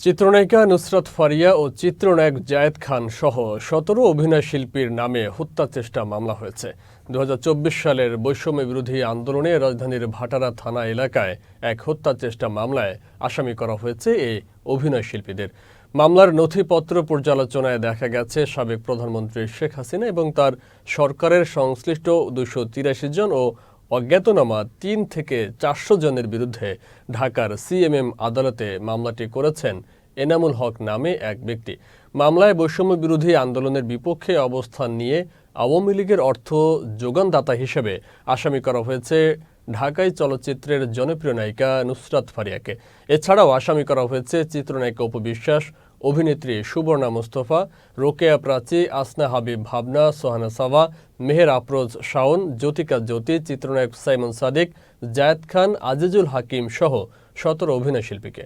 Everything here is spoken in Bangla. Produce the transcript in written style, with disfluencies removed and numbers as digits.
চিত্রনায়িকা নুসরাত ফারিয়া ও চিত্রনায়ক জায়েদ খান সহ ১৭ অভিনয়শিল্পীর নামে হত্যা চেষ্টা মামলা হয়েছে। ২০২৪ সালের বৈষম্য বিরোধী আন্দোলনে রাজধানীর ভাটারা থানা এলাকায় এক হত্যা চেষ্টা মামলায় আসামি করা হয়েছে এই অভিনয়শিল্পীদের। মামলার নথিপত্র পর্যালোচনায় দেখা গেছে সাবেক প্রধানমন্ত্রী শেখ হাসিনা এবং তার সরকারের সংশ্লিষ্ট ২৮৩ জন ও অজ্ঞাতনামা ৩ থেকে ৪০০ জনের বিরুদ্ধে ঢাকার সিএমএম আদালতে মামলাটি করেছেন এনামুল হক নামে এক ব্যক্তি। মামলায় বৈষম্য বিরোধী আন্দোলনের বিপক্ষে অবস্থান নিয়ে আওয়ামী লীগের অর্থ যোগানদাতা হিসেবে আসামি করা হয়েছে ঢাকাই চলচ্চিত্রের জনপ্রিয় নায়িকা নুসরাত ফারিয়াকে। এছাড়াও আসামি করা হয়েছে চিত্রনায়িকা অপু বিশ্বাস, অভিনেত্রী সুবর্ণা মুস্তফা, রোকেয়া প্রাচী, আসনা হাবিব ভাবনা, সোহানা সাবা, মেহের আফরোজ শাওন, জ্যোতিকা জ্যোতি, চিত্রনায়ক সাইমন সাদিক, জায়েদ খান, আজিজুল হাকিম সহ ১৭ অভিনয়শিল্পীকে।